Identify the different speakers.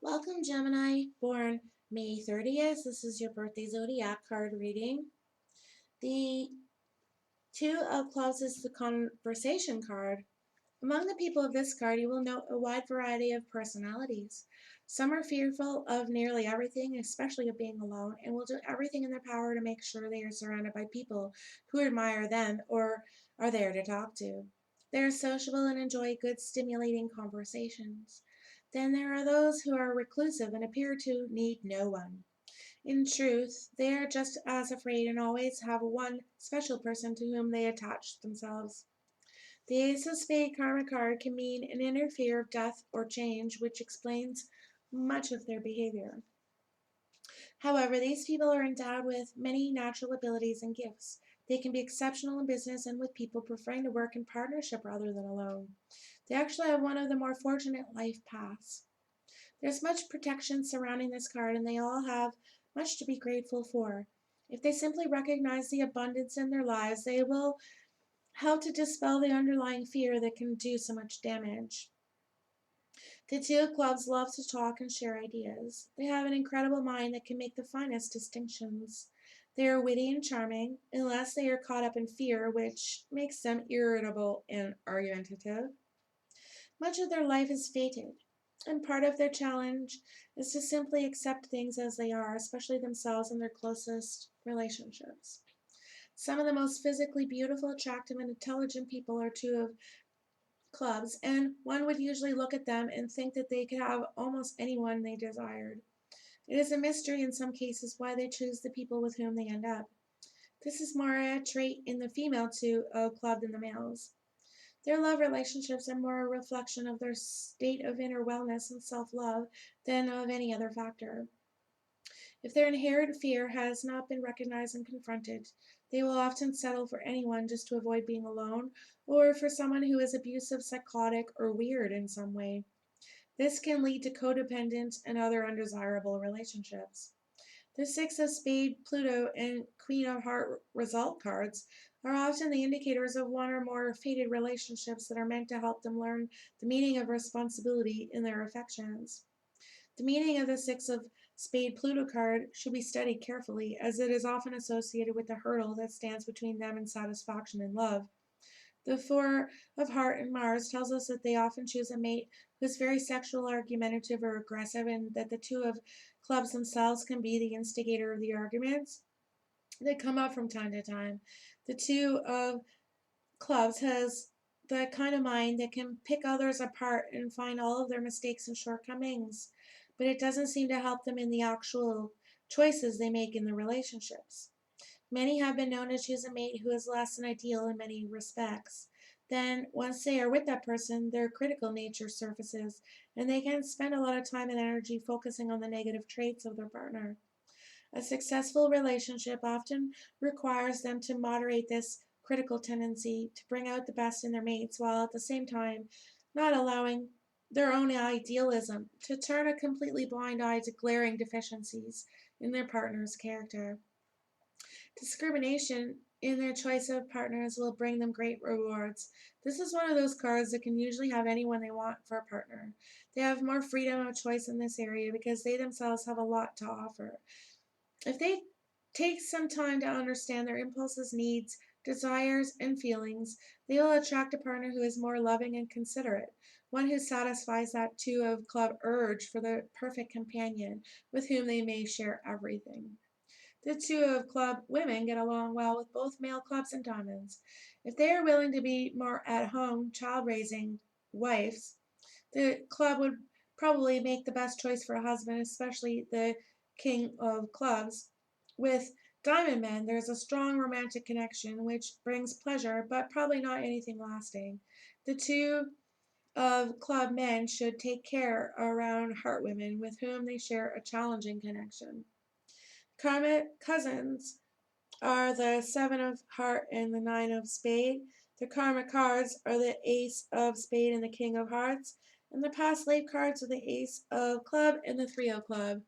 Speaker 1: Welcome, Gemini, born May 30th. This is your birthday Zodiac card reading. The Two of Clubs is the conversation card. Among the people of this card, you will note a wide variety of personalities. Some are fearful of nearly everything, especially of being alone, and will do everything in their power to make sure they are surrounded by people who admire them or are there to talk to. They are sociable and enjoy good, stimulating conversations. Then there are those who are reclusive and appear to need no one. In truth, they are just as afraid and always have one special person to whom they attach themselves. The Ace of Spades karma card can mean an inner fear of death or change, which explains much of their behavior. However, these people are endowed with many natural abilities and gifts. They can be exceptional in business and with people, preferring to work in partnership rather than alone. They actually have one of the more fortunate life paths. There's much protection surrounding this card, and they all have much to be grateful for. If they simply recognize the abundance in their lives, they will help to dispel the underlying fear that can do so much damage. The Two of Clubs love to talk and share ideas. They have an incredible mind that can make the finest distinctions. They are witty and charming, unless they are caught up in fear, which makes them irritable and argumentative. Much of their life is fated, and part of their challenge is to simply accept things as they are, especially themselves and their closest relationships. Some of the most physically beautiful, attractive, and intelligent people are Two of Clubs, and one would usually look at them and think that they could have almost anyone they desired. It is a mystery in some cases why they choose the people with whom they end up. This is more a trait in the female Two of Club than the males. Their love relationships are more a reflection of their state of inner wellness and self-love than of any other factor. If their inherent fear has not been recognized and confronted, they will often settle for anyone just to avoid being alone, or for someone who is abusive, psychotic, or weird in some way. This can lead to codependent and other undesirable relationships. The Six of Spades, Pluto, and Queen of Heart result cards are often the indicators of one or more fated relationships that are meant to help them learn the meaning of responsibility in their affections. The meaning of the Six of Spades Pluto card should be studied carefully, as it is often associated with the hurdle that stands between them and satisfaction in love. The Four of Heart and Mars tells us that they often choose a mate who is very sexual, argumentative, or aggressive, and that the Two of Clubs themselves can be the instigator of the arguments that come up from time to time. The Two of Clubs has the kind of mind that can pick others apart and find all of their mistakes and shortcomings, but it doesn't seem to help them in the actual choices they make in the relationships. Many have been known to choose a mate who is less than ideal in many respects. Then, once they are with that person, their critical nature surfaces, and they can spend a lot of time and energy focusing on the negative traits of their partner. A successful relationship often requires them to moderate this critical tendency to bring out the best in their mates, while at the same time not allowing their own idealism to turn a completely blind eye to glaring deficiencies in their partner's character. Discrimination in their choice of partners will bring them great rewards. This is one of those cards that can usually have anyone they want for a partner. They have more freedom of choice in this area because they themselves have a lot to offer. If they take some time to understand their impulses, needs, desires, and feelings, they will attract a partner who is more loving and considerate, one who satisfies that Two of Club urge for the perfect companion with whom they may share everything. The Two of Club women get along well with both male clubs and diamonds. If they are willing to be more at home, child raising wives, the club would probably make the best choice for a husband, especially the King of Clubs. With diamond men, there's a strong romantic connection which brings pleasure, but probably not anything lasting. The Two of Club men should take care around heart women with whom they share a challenging connection. Karmic cousins are the Seven of Heart and the Nine of Spade. The karmic cards are the Ace of Spade and the King of Hearts. And the past life cards are the Ace of Club and the Three of Club.